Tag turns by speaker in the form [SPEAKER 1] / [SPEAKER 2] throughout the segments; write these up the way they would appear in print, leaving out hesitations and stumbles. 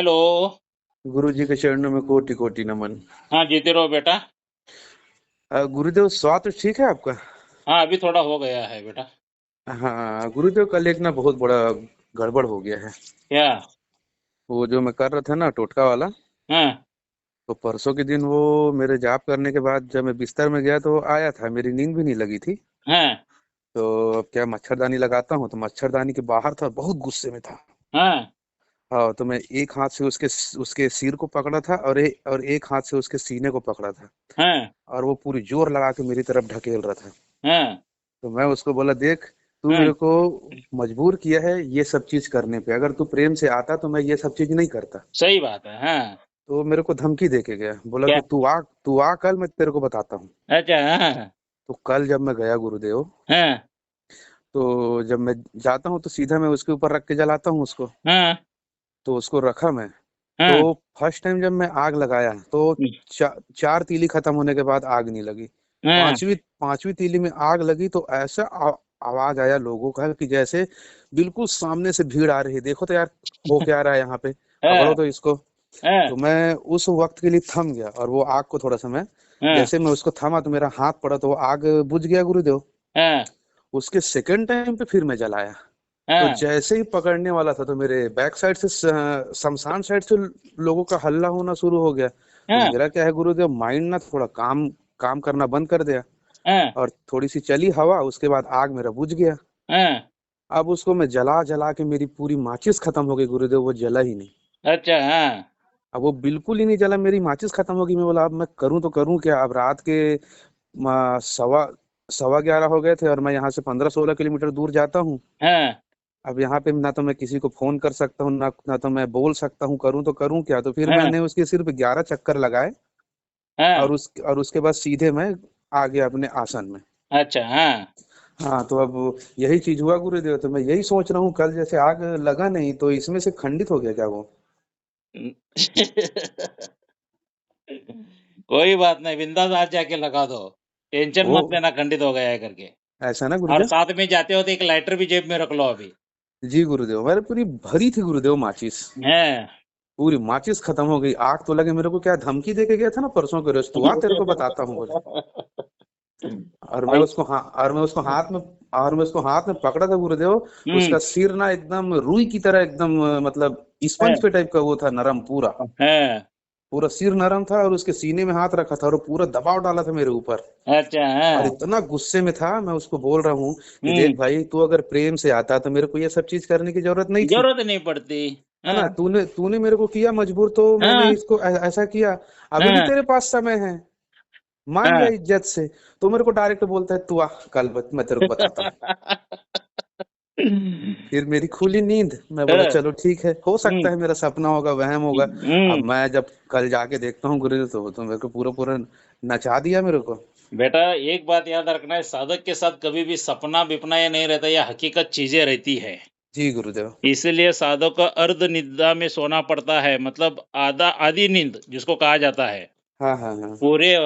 [SPEAKER 1] Hello.
[SPEAKER 2] गुरु जी के चरणों में कोटि कोटि नमन।
[SPEAKER 1] हाँ, जीते रहो बेटा।
[SPEAKER 2] गुरुदेव, स्वास्थ्य ठीक है आपका?
[SPEAKER 1] हाँ, अभी थोड़ा हो गया है बेटा।
[SPEAKER 2] हाँ गुरुदेव, कल एक ना बहुत बड़ा गड़बड़ हो गया है।
[SPEAKER 1] क्या?
[SPEAKER 2] वो जो मैं कर रहा था ना, टोटका वाला।
[SPEAKER 1] हाँ।
[SPEAKER 2] तो परसों के दिन वो मेरे जाप करने के बाद जब मैं बिस्तर में गया तो वो आया था, मेरी नींद भी नहीं लगी थी।
[SPEAKER 1] हाँ।
[SPEAKER 2] तो अब क्या, मच्छरदानी लगाता हूँ तो मच्छरदानी के बाहर था और बहुत गुस्से में था।
[SPEAKER 1] हाँ।
[SPEAKER 2] हाँ, तो मैं एक हाथ से उसके उसके सिर को पकड़ा था और एक हाथ से उसके सीने को पकड़ा था।
[SPEAKER 1] हाँ।
[SPEAKER 2] और वो पूरी जोर लगा के मेरी तरफ ढकेल रहा था।
[SPEAKER 1] हाँ।
[SPEAKER 2] तो मैं उसको बोला, देख, तू
[SPEAKER 1] हाँ।
[SPEAKER 2] मेरे को मजबूर किया है ये सब चीज करने पे। अगर तू प्रेम से आता तो मैं ये सब चीज नहीं करता।
[SPEAKER 1] सही बात है। हाँ।
[SPEAKER 2] तो वो मेरे को धमकी दे के गया, बोला
[SPEAKER 1] क्या?
[SPEAKER 2] कि तू आ कल मैं तेरे को बताता हूँ।
[SPEAKER 1] अच्छा। हाँ।
[SPEAKER 2] तो कल जब मैं गया गुरुदेव,
[SPEAKER 1] हाँ।
[SPEAKER 2] तो जब मैं जाता हूँ तो सीधा मैं उसके ऊपर रख के जलाता हूँ उसको।
[SPEAKER 1] हाँ।
[SPEAKER 2] तो उसको रखा मैं। तो
[SPEAKER 1] हाँ।
[SPEAKER 2] फर्स्ट टाइम जब मैं आग लगाया तो चार तीली खत्म होने के बाद आग नहीं लगी।
[SPEAKER 1] हाँ।
[SPEAKER 2] पांचवी पांचवी तीली में आग लगी तो ऐसा आवाज आया लोगों का कि जैसे बिल्कुल सामने से भीड़ आ रही है, देखो तो यार हो क्या रहा है यहाँ पे, पकड़ो
[SPEAKER 1] हाँ।
[SPEAKER 2] तो इसको।
[SPEAKER 1] हाँ।
[SPEAKER 2] तो मैं उस वक्त के लिए थम गया और वो आग को थोड़ा सा मैं,
[SPEAKER 1] हाँ।
[SPEAKER 2] जैसे मैं उसको थमा तो मेरा हाथ पड़ा तो वो आग बुझ गया गुरुदेव।
[SPEAKER 1] हाँ।
[SPEAKER 2] उसके सेकंड टाइम पे फिर मैं जलाया। तो
[SPEAKER 1] हाँ।
[SPEAKER 2] जैसे ही पकड़ने वाला था तो मेरे बैक साइड से शमशान साइड से लोगों का हल्ला होना शुरू हो गया। तो
[SPEAKER 1] हाँ।
[SPEAKER 2] मेरा क्या है गुरुदेव, माइंड ना थोड़ा काम काम करना बंद कर दिया।
[SPEAKER 1] हाँ।
[SPEAKER 2] और थोड़ी सी चली हवा, उसके बाद आग मेरा बुझ गया।
[SPEAKER 1] हाँ।
[SPEAKER 2] अब उसको मैं जला जला के मेरी पूरी माचिस खत्म हो गई गुरुदेव, वो जला ही नहीं।
[SPEAKER 1] अच्छा। हाँ।
[SPEAKER 2] अब वो बिल्कुल ही नहीं जला, मेरी माचिस खत्म हो गई। मैं बोला अब मैं करूं तो करूं क्या। अब रात के सवा सवा 11 हो गए थे और मैं यहाँ से 15-16 किलोमीटर दूर जाता हूँ।
[SPEAKER 1] हाँ।
[SPEAKER 2] अब यहाँ पे ना तो मैं किसी को फोन कर सकता हूँ, ना तो मैं बोल सकता हूँ, करूँ तो करूँ क्या। तो फिर
[SPEAKER 1] हाँ।
[SPEAKER 2] मैंने उसके सिर्फ 11 चक्कर लगाए।
[SPEAKER 1] हाँ।
[SPEAKER 2] और उसके बाद सीधे मैं आ गया अपने आसन में।
[SPEAKER 1] अच्छा। हाँ।
[SPEAKER 2] हाँ, तो अब यही चीज हुआ गुरुदेव। तो मैं यही सोच रहा हूँ, कल जैसे आग लगा नहीं तो इसमें से खंडित हो गया क्या वो?
[SPEAKER 1] कोई बात नहीं, बिंदास आज जाके लगा दो। टेंशन
[SPEAKER 2] ओ,
[SPEAKER 1] मत लेना खंडित हो गया है करके।
[SPEAKER 2] ऐसा ना
[SPEAKER 1] और
[SPEAKER 2] गुरुदेव?
[SPEAKER 1] साथ में जाते हो तो एक लाइटर भी जेब में रख लो अभी।
[SPEAKER 2] जी गुरुदेव, हमारे पूरी भरी थी गुरुदेव माचिस।
[SPEAKER 1] हैं।
[SPEAKER 2] पूरी माचिस खत्म हो गई। आग तो लगे, मेरे को क्या धमकी दे के गया था ना परसों के रोज, तू आ तेरे को बताता हूँ बोले।
[SPEAKER 1] ऐस
[SPEAKER 2] और मैं उसको हाथ में पकड़ा था गुरुदेव।
[SPEAKER 1] हुँ।
[SPEAKER 2] उसका सिर ना एकदम रुई की तरह, एकदम मतलब
[SPEAKER 1] है।
[SPEAKER 2] स्पंज पे टाइप का वो था, नरम पूरा।
[SPEAKER 1] है।
[SPEAKER 2] पूरा सिर नरम था और उसके सीने में हाथ रखा था और वो पूरा दबाव डाला था मेरे ऊपर।
[SPEAKER 1] अच्छा।
[SPEAKER 2] और
[SPEAKER 1] हाँ।
[SPEAKER 2] इतना गुस्से में था, मैं उसको बोल रहा हूँ कि
[SPEAKER 1] हुँ।
[SPEAKER 2] देख भाई, तू अगर प्रेम से आता तो मेरे को ये सब चीज करने की जरूरत नहीं थी।
[SPEAKER 1] ज़रूरत नहीं पड़ती।
[SPEAKER 2] है
[SPEAKER 1] हाँ।
[SPEAKER 2] ना, तूने तूने मेरे को किया मजबूर तो मैंने
[SPEAKER 1] हाँ।
[SPEAKER 2] इसको ऐसा किया। अभी भी
[SPEAKER 1] हाँ।
[SPEAKER 2] तेरे पास समय है, मान जा
[SPEAKER 1] हाँ।
[SPEAKER 2] इज्जत से। तो मेरे को डायरेक्ट बोलता है, तू आ कल मैं तेरे को बताता हूँ। फिर मेरी खुली नींद, मैं बोला
[SPEAKER 1] हाँ।
[SPEAKER 2] चलो ठीक है, हो सकता
[SPEAKER 1] हुँ।
[SPEAKER 2] है मेरा सपना होगा, वहम होगा।
[SPEAKER 1] हुँ।
[SPEAKER 2] अब मैं जब कल जाके देखता हूँ गुरु, तो मेरे को पूरा पूरा नचा दिया मेरे को।
[SPEAKER 1] बेटा, एक बात याद रखना है, साधक के साथ कभी भी सपना-विपना ये नहीं रहता, ये हकीकत चीज़ें रहती है।
[SPEAKER 2] जी गुरुदेव।
[SPEAKER 1] इसीलिए साधक को अर्ध निद्रा में सोना पड़ता है, मतलब आधी नींद जिसको कहा जाता है।
[SPEAKER 2] हाँ हाँ हाँ।
[SPEAKER 1] पूरे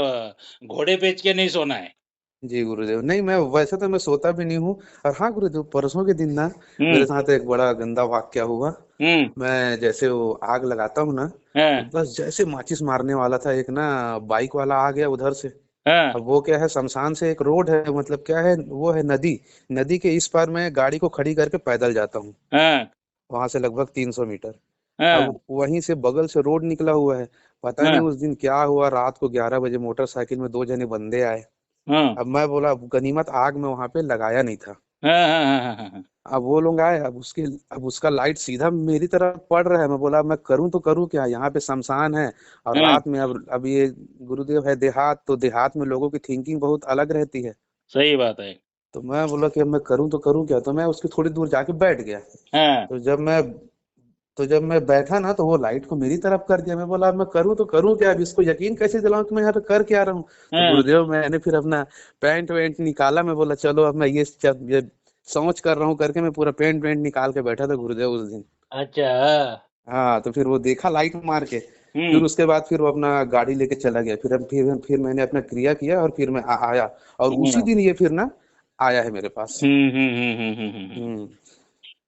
[SPEAKER 1] घोड़े बेच के नहीं सोना है।
[SPEAKER 2] जी गुरुदेव, नहीं मैं वैसे तो मैं सोता भी नहीं हूँ। और हाँ गुरुदेव, परसों के दिन ना
[SPEAKER 1] हुँ।
[SPEAKER 2] मेरे साथ एक बड़ा गंदा वाक्या हुआ।
[SPEAKER 1] हुँ।
[SPEAKER 2] मैं जैसे वो आग लगाता हूँ ना, तो
[SPEAKER 1] हाँ।
[SPEAKER 2] बस जैसे माचिस मारने वाला था, एक ना बाइक वाला आ गया उधर से।
[SPEAKER 1] हाँ।
[SPEAKER 2] अब वो क्या है, शमशान से एक रोड है, मतलब क्या है, वो है नदी। नदी के इस पार मैं गाड़ी को खड़ी करके पैदल जाता हूँ,
[SPEAKER 1] हाँ।
[SPEAKER 2] वहां से लगभग 300 मीटर।
[SPEAKER 1] हाँ।
[SPEAKER 2] अब वहीं से बगल से रोड निकला हुआ है। पता नहीं
[SPEAKER 1] हाँ।
[SPEAKER 2] उस दिन क्या हुआ, रात को 11 बजे मोटरसाइकिल में दो जने बंदे आए।
[SPEAKER 1] हाँ।
[SPEAKER 2] अब मैं बोला, गनीमत आग में वहां पे लगाया नहीं था।
[SPEAKER 1] हाँ। हाँ। हाँ। हाँ। हाँ। हाँ।
[SPEAKER 2] अब वो लोग आए, अब उसका लाइट सीधा मेरी तरफ पड़ रहा है। मैं बोला मैं करूं तो करूं क्या, यहाँ पे शमशान है और
[SPEAKER 1] हाँ।
[SPEAKER 2] रात में। अब ये गुरुदेव है देहात, तो देहात में लोगों की थिंकिंग बहुत अलग रहती है।
[SPEAKER 1] सही बात है।
[SPEAKER 2] तो मैं बोला कि अब मैं करूं तो करूं क्या। तो मैं उसकी थोड़ी दूर जाके बैठ गया।
[SPEAKER 1] हाँ।
[SPEAKER 2] तो जब मैं बैठा ना, तो वो लाइट को मेरी तरफ कर दिया। मैं बोला अब मैं करूं तो करूं क्या, अब इसको यकीन कैसे दिलाऊं कि मैं यहाँ पे कर क्या रहा हूँ। तो
[SPEAKER 1] हाँ।
[SPEAKER 2] गुरुदेव, मैंने फिर अपना पैंट वैंट निकाला। मैं बोला चलो अब मैं ये सोच कर रहा हूँ करके, मैं पूरा पैंट वैंट निकाल के बैठा था गुरुदेव उस दिन।
[SPEAKER 1] अच्छा।
[SPEAKER 2] हाँ, तो फिर वो देखा लाइट मार के।
[SPEAKER 1] हुँ।
[SPEAKER 2] फिर उसके बाद फिर वो अपना गाड़ी लेके चला गया। फिर मैंने अपना क्रिया किया और फिर मैं आया। और उसी
[SPEAKER 1] हुँ।
[SPEAKER 2] दिन ये फिर ना आया है मेरे पास।
[SPEAKER 1] हुँ। हुँ। हुँ। हुँ। हुँ। हुँ। हुँ।
[SPEAKER 2] हम्म।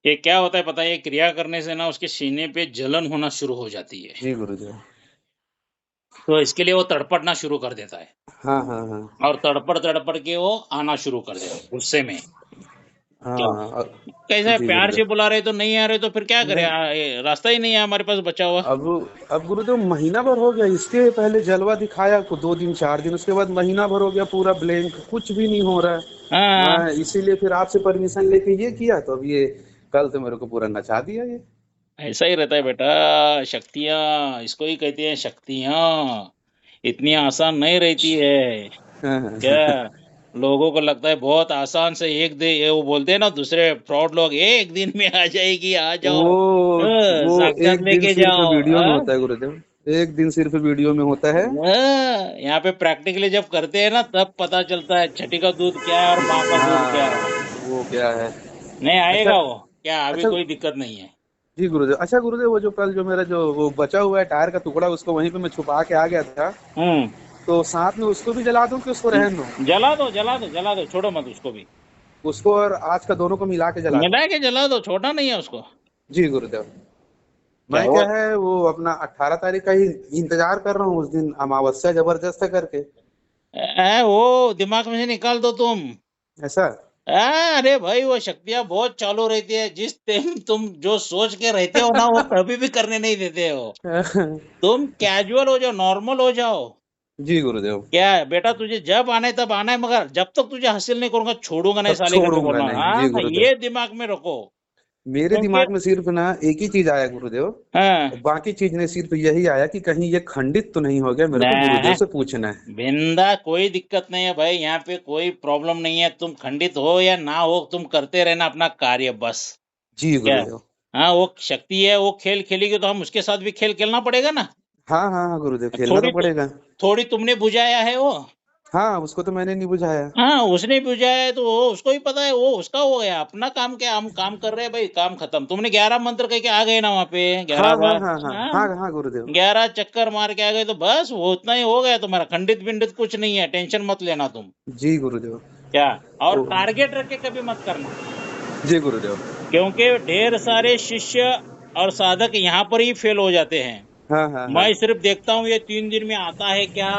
[SPEAKER 1] ये क्या होता है पता है, ये क्रिया करने से ना उसके सीने पे जलन होना शुरू हो जाती है।
[SPEAKER 2] जी गुरुदेव।
[SPEAKER 1] तो इसके लिए वो तड़पड़ना शुरू कर देता है
[SPEAKER 2] हाँ, हाँ, हाँ।
[SPEAKER 1] और तड़पड़ के वो आना शुरू कर देता है गुस्से में। क्या
[SPEAKER 2] हाँ,
[SPEAKER 1] कैसा है,
[SPEAKER 2] जी
[SPEAKER 1] प्यार से
[SPEAKER 2] गुरुदेव।
[SPEAKER 1] बुला रहे तो नहीं आ रहे तो फिर क्या करें?
[SPEAKER 2] नहीं,
[SPEAKER 1] रास्ता ही नहीं है हमारे पास बचा हुआ।
[SPEAKER 2] अब अब गुरुदेव महीना भर हो गया, इसके पहले जलवा दिखाया को 2 दिन 4 दिन, उसके बाद महीना भर हो गया पूरा ब्लैंक, कुछ भी नहीं हो रहा है।
[SPEAKER 1] हाँ,
[SPEAKER 2] मैं इसीलिए फिर आपसे परमिशन लेके ये किया, तो अब ये कल तो मेरे को पूरा नचा दिया ये।
[SPEAKER 1] ऐसा ही रहता है बेटा। शक्तियाँ इसको ही कहते हैं, शक्तियाँ इतनी आसान नहीं रहती है।
[SPEAKER 2] हाँ, हाँ, हाँ।
[SPEAKER 1] क्या लोगों को लगता है बहुत आसान से एक दे, ये वो बोलते हैं ना दूसरे फ्रॉड लोग, एक दिन में आ जाएगी, आ जाओ।
[SPEAKER 2] वो
[SPEAKER 1] साक्षात
[SPEAKER 2] एक दिन
[SPEAKER 1] लेके
[SPEAKER 2] सिर्फ
[SPEAKER 1] जाओ।
[SPEAKER 2] वीडियो में होता है गुरुदेव, एक दिन सिर्फ वीडियो में होता है।
[SPEAKER 1] यहाँ पे प्रैक्टिकली जब करते हैं ना तब पता चलता है छठी का दूध क्या है और माँ का दूध क्या है।
[SPEAKER 2] हाँ, वो क्या है।
[SPEAKER 1] नहीं
[SPEAKER 2] अच्छा,
[SPEAKER 1] आएगा वो, क्या अभी
[SPEAKER 2] अच्छा।
[SPEAKER 1] कोई दिक्कत नहीं है।
[SPEAKER 2] जी गुरुदेव। अच्छा गुरुदेव, वो जो कल जो मेरा जो वो बचा हुआ है टायर का टुकड़ा, उसको वहीं पे मैं छुपा के आ गया था,
[SPEAKER 1] हम्म।
[SPEAKER 2] तो साथ में उसको भी जला दूं कि उसको रहने दूं?
[SPEAKER 1] जला दो जला दो जला दो, छोड़ो मत उसको भी।
[SPEAKER 2] उसको और आज का दोनों को मिला के जला दूं?
[SPEAKER 1] मिला के जला दो, छोटा नहीं है उसको।
[SPEAKER 2] जी गुरुदेव।
[SPEAKER 1] क्या
[SPEAKER 2] मैं
[SPEAKER 1] वो
[SPEAKER 2] क्या है वो अपना 18 तारीख का ही इंतजार कर रहा हूँ, उस दिन अमावस्या जबरदस्त है करके।
[SPEAKER 1] वो दिमाग में से निकाल दो तुम।
[SPEAKER 2] ऐसा?
[SPEAKER 1] अरे भाई वो शक्तियाँ बहुत चालू रहती है, जिस टाइम तुम जो सोच के रहते हो ना वो कभी भी करने नहीं देते हो। तुम कैजुअल हो जाओ, नॉर्मल हो जाओ।
[SPEAKER 2] जी गुरुदेव।
[SPEAKER 1] क्या है बेटा, तुझे जब आना है तब आना है, मगर जब तक तुझे हासिल नहीं करूंगा छोड़ूंगा नहीं
[SPEAKER 2] तब
[SPEAKER 1] साले करके
[SPEAKER 2] छोड़ूंगा
[SPEAKER 1] बोलना।
[SPEAKER 2] नहीं। जी
[SPEAKER 1] हाँ,
[SPEAKER 2] गुरुदेव।
[SPEAKER 1] ये दिमाग में रखो।
[SPEAKER 2] मेरे
[SPEAKER 1] क्योंकि
[SPEAKER 2] दिमाग में सिर्फ ना एक ही चीज आया गुरुदेव,
[SPEAKER 1] हाँ,
[SPEAKER 2] और बाकी चीज ने सिर्फ यही आया कि कहीं ये खंडित तो नहीं हो गया, मेरे को गुरुदेव
[SPEAKER 1] नहीं,
[SPEAKER 2] से पूछना है।
[SPEAKER 1] बिंदा कोई दिक्कत नहीं है भाई, यहाँ पे कोई प्रॉब्लम नहीं है। तुम खंडित हो या ना हो, तुम करते रहना अपना कार्य बस।
[SPEAKER 2] जी
[SPEAKER 1] क्या?
[SPEAKER 2] गुरुदेव।
[SPEAKER 1] हाँ, वो शक्ति है, वो खेल खेलेगी तो हम उसके साथ भी खेल खेलना पड़ेगा ना।
[SPEAKER 2] हाँ, हाँ, हाँ गुरुदेव, खेलना तो
[SPEAKER 1] थोड़ी
[SPEAKER 2] पड़ेगा।
[SPEAKER 1] थोड़ी तुमने बुझाया है वो।
[SPEAKER 2] हाँ, उसको तो मैंने नहीं बुझाया।
[SPEAKER 1] हाँ, उसने बुझाया है तो वो उसको ही पता है, वो उसका हो गया। अपना काम क्या, हम काम कर रहे हैं भाई, काम खत्म। तुमने 11 मंत्र कह के आ गए ना वहाँ पे,
[SPEAKER 2] हाँ,
[SPEAKER 1] 11
[SPEAKER 2] हाँ,
[SPEAKER 1] बार।
[SPEAKER 2] हाँ, हाँ,
[SPEAKER 1] हाँ,
[SPEAKER 2] हाँ, हाँ गुरुदेव।
[SPEAKER 1] 11 चक्कर मार के आ गए तो बस वो उतना ही हो गया तुम्हारा। खंडित बिंडित कुछ नहीं है, टेंशन मत लेना तुम।
[SPEAKER 2] जी गुरुदेव।
[SPEAKER 1] क्या? और
[SPEAKER 2] ओ,
[SPEAKER 1] टारगेट रख के कभी मत करना,
[SPEAKER 2] जी गुरुदेव।
[SPEAKER 1] क्योंकि ढेर सारे शिष्य और साधक यहाँ पर ही फेल हो जाते हैं।
[SPEAKER 2] हाँ, हाँ, हाँ।
[SPEAKER 1] मैं सिर्फ देखता हूँ ये 3 दिन में आता है क्या।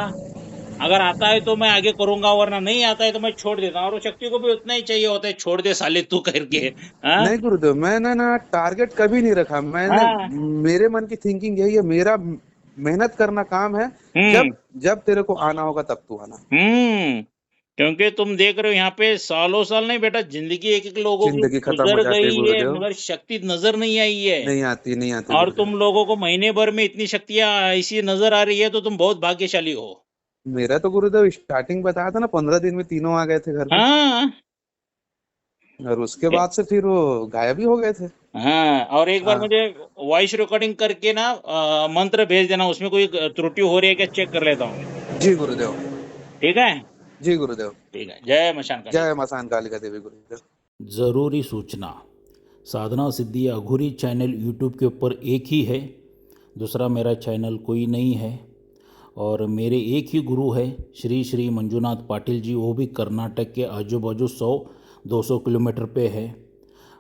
[SPEAKER 1] अगर आता है तो मैं आगे करूंगा, वरना नहीं आता है तो मैं छोड़ देता हूँ। और वो शक्ति को भी उतना ही चाहिए होता है, छोड़ दे साले तू करके। हाँ,
[SPEAKER 2] नहीं गुरुदेव, मैंने ना टारगेट कभी नहीं रखा मैंने।
[SPEAKER 1] हाँ।
[SPEAKER 2] मेरे मन की थिंकिंग यही है, मेरा मेहनत करना काम है।
[SPEAKER 1] हम्म,
[SPEAKER 2] जब जब तेरे को आना होगा तब तू आना।
[SPEAKER 1] हम्म। क्योंकि तुम देख रहे हो यहाँ पे सालों साल नहीं बेटा, जिंदगी एक एक लोगों की
[SPEAKER 2] जिंदगी खत्म हो
[SPEAKER 1] गुजर
[SPEAKER 2] जाती है
[SPEAKER 1] गई है,
[SPEAKER 2] गुरुदेव।
[SPEAKER 1] मगर शक्ति नजर नहीं आई है।
[SPEAKER 2] नहीं आती, नहीं आती
[SPEAKER 1] और
[SPEAKER 2] गुरुदेव।
[SPEAKER 1] तुम लोगों को महीने भर में इतनी शक्तियां ऐसी नजर आ रही है तो तुम बहुत भाग्यशाली हो।
[SPEAKER 2] मेरा तो गुरुदेव स्टार्टिंग बताया था ना, 15 दिन में तीनों आ गए थे घर पे,
[SPEAKER 1] हाँ,
[SPEAKER 2] और उसके बाद से फिर वो गायब ही हो गए थे।
[SPEAKER 1] हाँ। और एक बार
[SPEAKER 2] हाँ।
[SPEAKER 1] मुझे वॉइस रिकॉर्डिंग करके ना मंत्र भेज देना, उसमें कोई त्रुटि हो रही है क्या चेक कर लेता हूँ।
[SPEAKER 2] जी गुरुदेव।
[SPEAKER 1] ठीक है।
[SPEAKER 2] जी गुरुदेव।
[SPEAKER 1] ठीक है, जय मशान काली।
[SPEAKER 2] जय मसान कालिका देवी गुरुदेव।
[SPEAKER 3] ज़रूरी सूचना, साधना सिद्धि अघोरी चैनल यूट्यूब के ऊपर एक ही है, दूसरा मेरा चैनल कोई नहीं है। और मेरे एक ही गुरु है श्री श्री मंजुनाथ पाटिल जी, वो भी कर्नाटक के आजू बाजू 100-200 किलोमीटर पे है।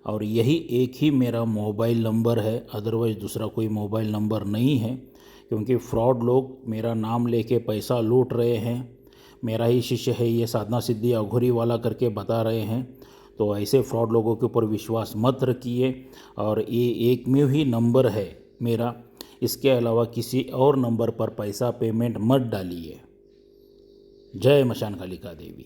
[SPEAKER 3] और यही एक ही मेरा मोबाइल नंबर है, अदरवाइज़ दूसरा कोई मोबाइल नंबर नहीं है, क्योंकि फ्रॉड लोग मेरा नाम लेके पैसा लूट रहे हैं। मेरा ही शिष्य है ये, साधना सिद्धि अघोरी वाला करके बता रहे हैं। तो ऐसे फ्रॉड लोगों के ऊपर विश्वास मत रखिए। और ये एक में ही नंबर है मेरा, इसके अलावा किसी और नंबर पर पैसा पेमेंट मत डालिए। जय मशान कालिका देवी।